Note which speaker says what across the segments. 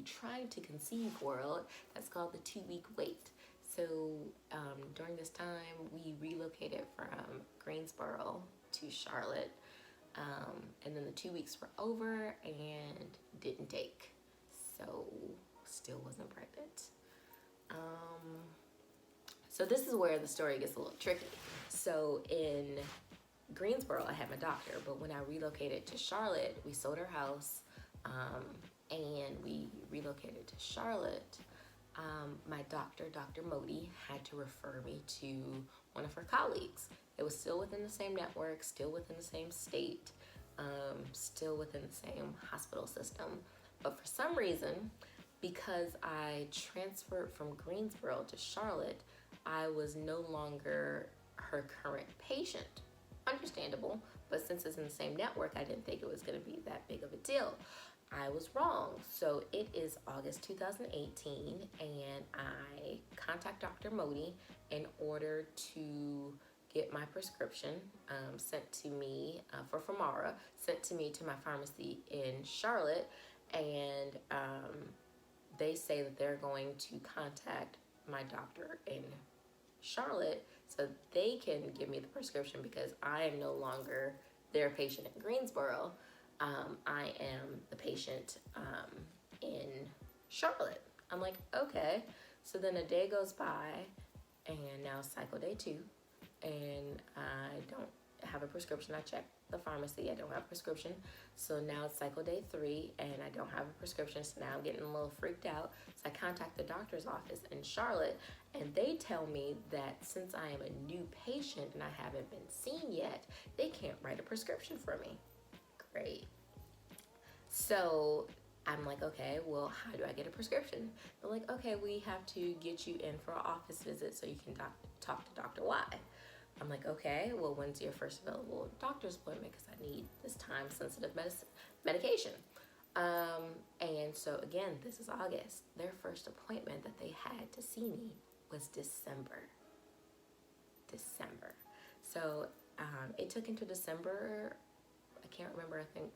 Speaker 1: trying to conceive world, that's called the 2-week wait. So during this time, we relocated from Greensboro to Charlotte. And then the 2 weeks were over and didn't take. So still wasn't pregnant. So this is where the story gets a little tricky. So in Greensboro, I had my doctor, but when I relocated to Charlotte, we sold our house, and we relocated to Charlotte. My doctor, Dr. Modi, had to refer me to one of her colleagues. It was still within the same network, still within the same state, still within the same hospital system. But for some reason, because I transferred from Greensboro to Charlotte, I was no longer her current patient. Understandable, but since it's in the same network, I didn't think it was going to be that big of a deal. I was wrong. So it is August 2018, and I contact Dr. Modi in order to get my prescription sent to me for Femara, sent to me to my pharmacy in Charlotte, and they say that they're going to contact my doctor in Charlotte so they can give me the prescription because I am no longer their patient in Greensboro. I am the patient in Charlotte. I'm like, okay. So then a day goes by, and now it's cycle day 2, and I don't have a prescription. I checked the pharmacy, I don't have a prescription. So now it's cycle day 3, and I don't have a prescription. So now I'm getting a little freaked out. So I contact the doctor's office in Charlotte, and they tell me that since I am a new patient and I haven't been seen yet, they can't write a prescription for me. Great. So I'm like, okay, well, how do I get a prescription? They're like, okay, we have to get you in for an office visit so you can talk to Dr. Y. I'm like, okay, well, when's your first available doctor's appointment? Because I need this time-sensitive medication. And so again, this is August. Their first appointment that they had to see me was December. So it took into December, I can't remember, I think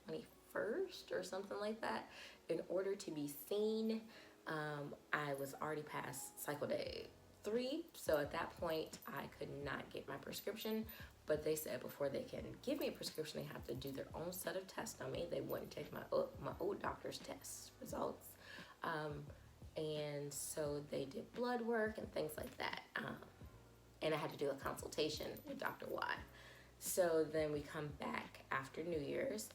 Speaker 1: 21st or something like that. In order to be seen, I was already past cycle day 3, so at that point I could not get my prescription, but they said before they can give me a prescription, they have to do their own set of tests on me. They wouldn't take my old doctor's test results, and so they did blood work and things like that, and I had to do a consultation with Dr. Y. So then we come back after New Year's,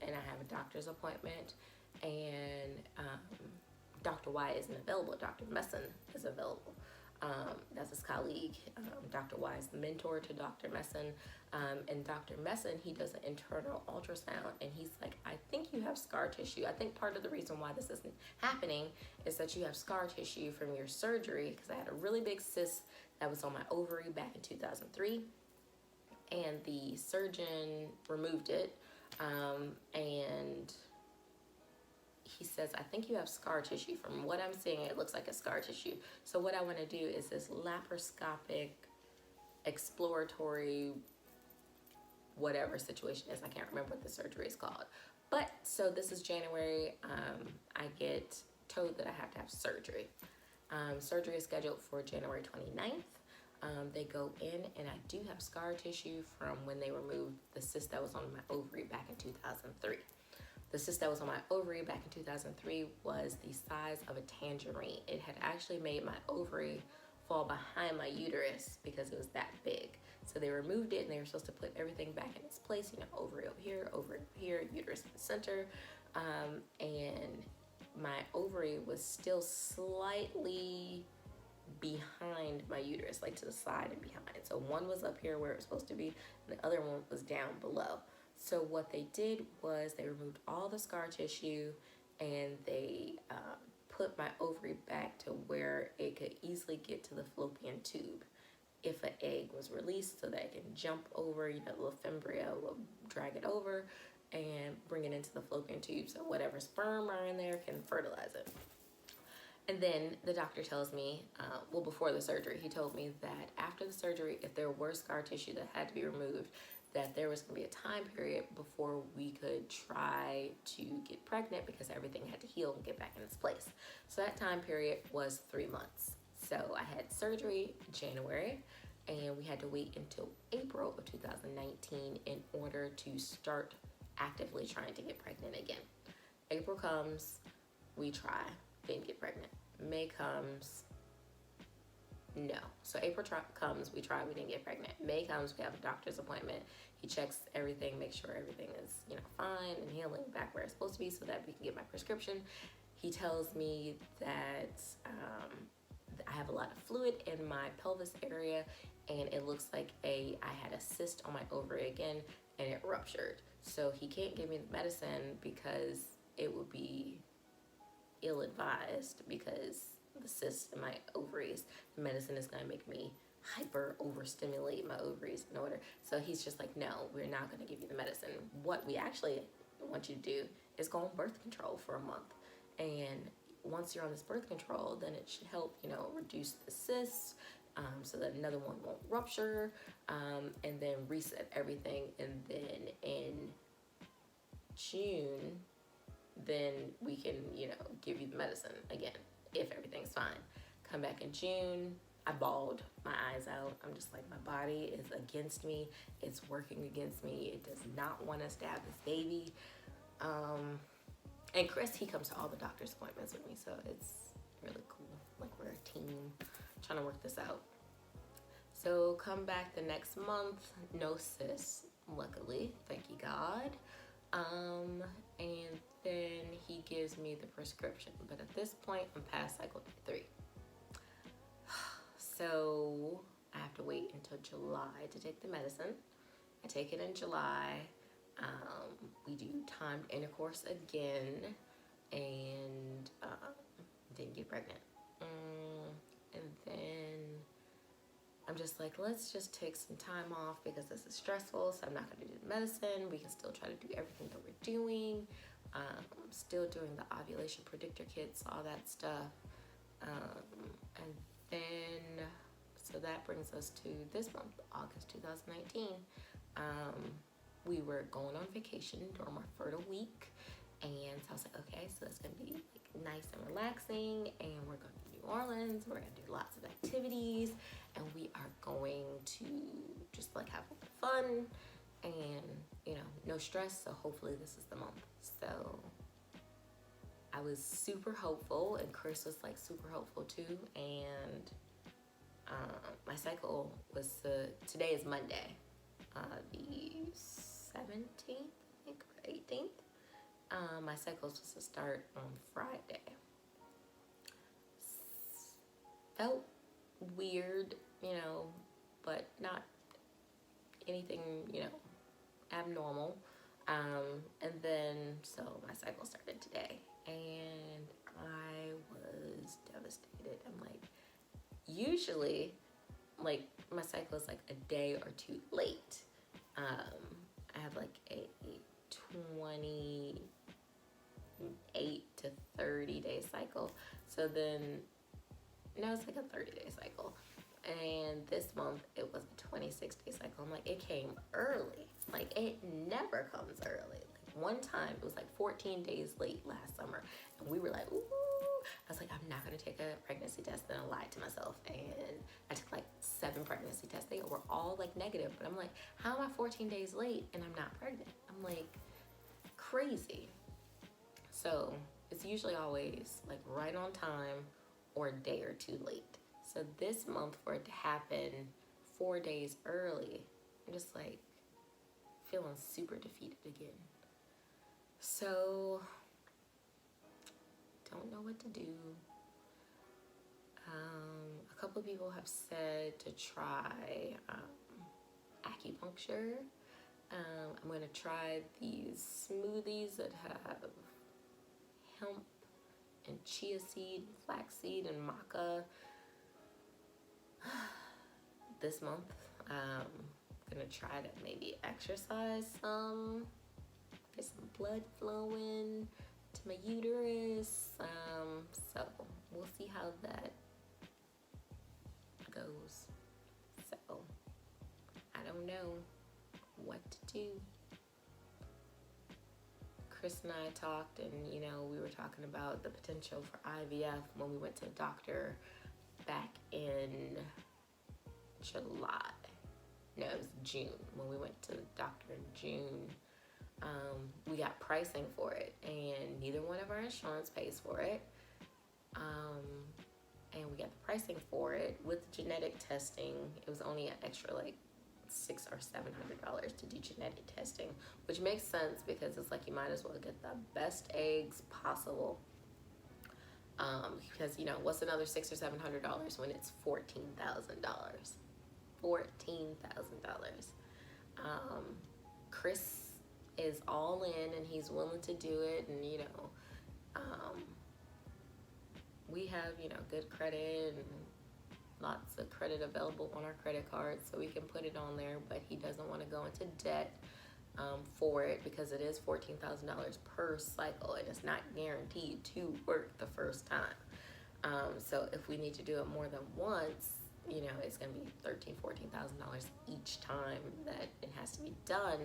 Speaker 1: and I have a doctor's appointment, and Dr. Y isn't available. Dr. Messon is available. That's his colleague. Dr. Y is the mentor to Dr. Messon, and Dr. Messon, he does an internal ultrasound, and he's like, I think you have scar tissue. I think part of the reason why this isn't happening is that you have scar tissue from your surgery, because I had a really big cyst that was on my ovary back in 2003, and the surgeon removed it, and he says, I think you have scar tissue. From what I'm seeing, it looks like a scar tissue. So what I want to do is this laparoscopic, exploratory, whatever situation is. I can't remember what the surgery is called. But, so this is January. I get told that I have to have surgery. Surgery is scheduled for January 29th. They go in, and I do have scar tissue from when they removed the cyst that was on my ovary back in 2003. The cyst that was on my ovary back in 2003 was the size of a tangerine. It had actually made my ovary fall behind my uterus because it was that big. So they removed it, and they were supposed to put everything back in its place, you know, ovary over here, uterus in the center. And my ovary was still slightly behind my uterus, like to the side and behind. So one was up here where it was supposed to be, and the other one was down below. So what they did was they removed all the scar tissue, and they put my ovary back to where it could easily get to the fallopian tube if an egg was released, so that it can jump over, you know, the little fimbria will drag it over and bring it into the fallopian tube, so whatever sperm are in there can fertilize it. And then the doctor tells me, well, before the surgery, he told me that after the surgery, if there were scar tissue that had to be removed, that there was going to be a time period before we could try to get pregnant because everything had to heal and get back in its place. So that time period was 3 months. So I had surgery in January, and we had to wait until April of 2019 in order to start actively trying to get pregnant again. April comes, we try, didn't get pregnant. May comes, no. So April comes, we try, we didn't get pregnant. May comes, we have a doctor's appointment. He checks everything, makes sure everything is, fine and healing back where it's supposed to be so that we can get my prescription. He tells me that I have a lot of fluid in my pelvis area, and it looks like I had a cyst on my ovary again, and it ruptured. So he can't give me the medicine because it would be ill-advised, because the cyst in my ovaries, the medicine is going to make me hyper overstimulate my ovaries in order. So he's just like, no, we're not going to give you the medicine. What we actually want you to do is go on birth control for a month. And once you're on this birth control, then it should help, reduce the cysts, so that another one won't rupture, and then reset everything. And then in June, then we can, give you the medicine again, if everything's fine. Come back in June, I bawled my eyes out. I'm just like, my body is against me. It's working against me. It does not want to stab this baby. And Chris, he comes to all the doctor's appointments with me, so it's really cool. Like, we're a team trying to work this out. So come back the next month, no cysts, luckily, thank you God. And then he gives me the prescription, but at this point, I'm past cycle 3. So I have to wait until July to take the medicine. I take it in July. We do timed intercourse again, and didn't get pregnant. And then I'm just like, let's just take some time off because this is stressful, so I'm not going to do the medicine. We can still try to do everything that we're doing. Still doing the ovulation predictor kits, all that stuff. And then, so that brings us to this month, August 2019. We were going on vacation during our fertile week, and so I was like, okay, so it's gonna be like nice and relaxing, and we're going to New Orleans, we're gonna do lots of activities, and we are going to just like have fun, and no stress. So hopefully this is the month. So I was super hopeful, and Chris was like super hopeful too, and my cycle was today is Monday, the 17th, I think, or 18th. My cycle was supposed to start on Friday. Felt weird, but not anything, abnormal. And then, so my cycle started today, and I was devastated. I'm like, usually, like, my cycle is like a day or 2 late. I have like a 28 to 30 day cycle. So then, no, it's like a 30-day cycle. And this month, it was a 26-day cycle. I'm like, it came early. Like, it never comes early. Like, one time, it was like 14 days late last summer. And we were like, ooh. I was like, I'm not going to take a pregnancy test. Then I lied to myself. And I took like 7 pregnancy tests. They were all like negative. But I'm like, how am I 14 days late and I'm not pregnant? I'm like, crazy. So it's usually always like right on time or a day or 2 late. So this month, for it to happen 4 days early, I'm just like feeling super defeated again. So don't know what to do. A couple of people have said to try acupuncture. I'm going to try these smoothies that have hemp and chia seed, flaxseed, and maca. This month, I'm gonna try to maybe exercise some, get some blood flowing to my uterus. So we'll see how that goes. So I don't know. what to do. Chris and I talked, and you know, we were talking about the potential for IVF when we went to the doctor back in July. No, it was June. When we went to the doctor in June, we got pricing for it, and neither one of our insurance pays for it. And we got the pricing for it with genetic testing. It was only an extra like $600 or $700 to do genetic testing, which makes sense because it's like you might as well get the best eggs possible. Because you know, what's another $600 or $700 when it's $14,000? $14,000. Chris is all in and he's willing to do it, and you know, we have, you know, good credit and lots of credit available on our credit cards, so we can put it on there, but he doesn't want to go into debt for it because it is $14,000 per cycle and it's not guaranteed to work the first time. So if we need to do it more than once, you know, it's going to be $13,000, $14,000 each time that it has to be done.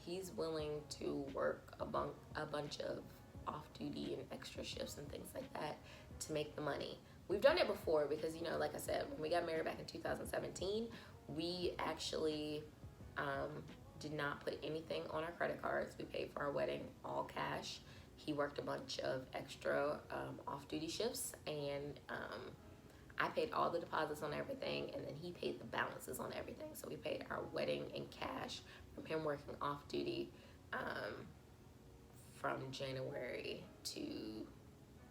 Speaker 1: He's willing to work a bunch of off-duty and extra shifts and things like that to make the money. We've done it before because, you know, like I said, when we got married back in 2017, we actually did not put anything on our credit cards. We paid for our wedding all cash. He worked a bunch of extra off-duty shifts, and I paid all the deposits on everything, and then he paid the balances on everything. So we paid our wedding in cash from him working off-duty from January to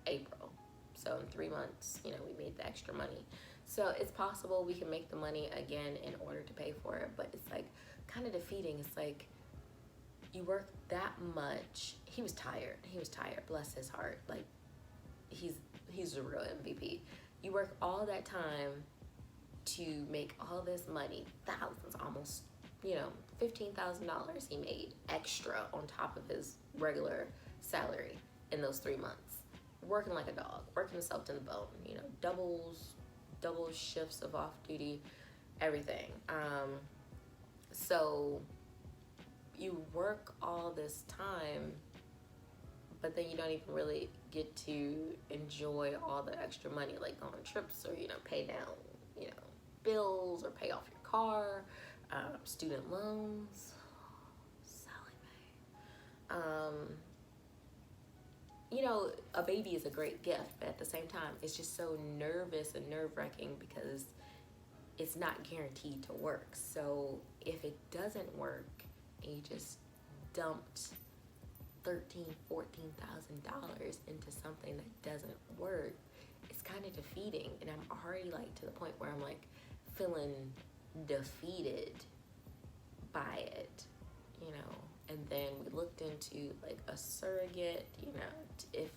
Speaker 1: April. So in 3 months, you know, we made the extra money. So it's possible we can make the money again in order to pay for it, but it's like kind of defeating. It's like you work that much. He was tired, bless his heart. Like he's a real MVP. You work all that time to make all this money, thousands, almost, you know, $15,000 he made extra on top of his regular salary in those 3 months. Working like a dog, working himself to the bone, you know, double shifts of off-duty, everything. So you work all this time, but then you don't even really get to enjoy all the extra money, like go on trips or, you know, pay down, you know, bills or pay off your car, student loans. Sally Mae. You know, a baby is a great gift, but at the same time, it's just so nervous and nerve-wracking because it's not guaranteed to work. So if it doesn't work and you just dumped $13,000, $14,000 into something that doesn't work, it's kind of defeating. And I'm already like to the point where I'm like feeling defeated by it, you know. And then we looked into like a surrogate, you know, if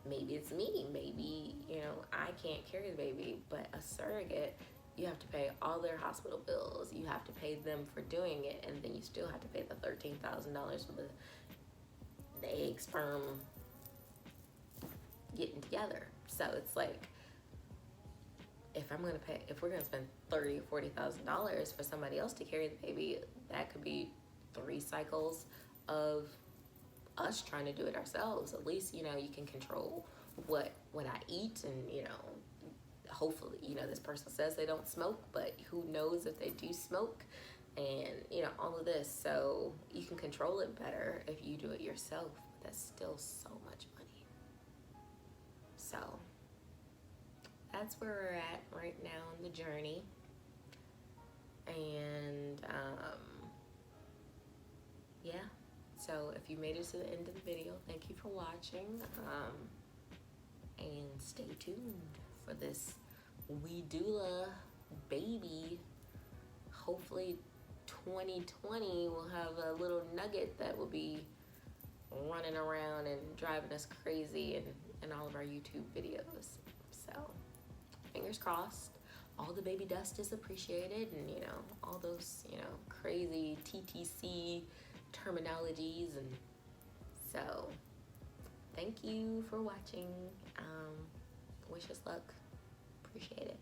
Speaker 1: maybe it's me, maybe, you know, I can't carry the baby, but a surrogate, you have to pay all their hospital bills, you have to pay them for doing it, and then you still have to pay the $13,000 for the egg, sperm getting together. So it's like, if we're gonna spend $30,000 or $40,000 for somebody else to carry the baby, that could be 3 cycles of us trying to do it ourselves. At least, you know, you can control what I eat, and, you know, hopefully, you know, this person says they don't smoke, but who knows if they do smoke, and, you know, all of this. So you can control it better if you do it yourself. That's still so much money. So that's where we're at right now in the journey. And yeah, so if you made it to the end of the video, thank you for watching, and stay tuned for this Baby Dullah baby. Hopefully 2020 will have a little nugget that will be running around and driving us crazy in all of our YouTube videos. So fingers crossed. All the baby dust is appreciated, and, you know, all those, you know, crazy TTC terminologies. And so thank you for watching. Wish us luck. Appreciate it.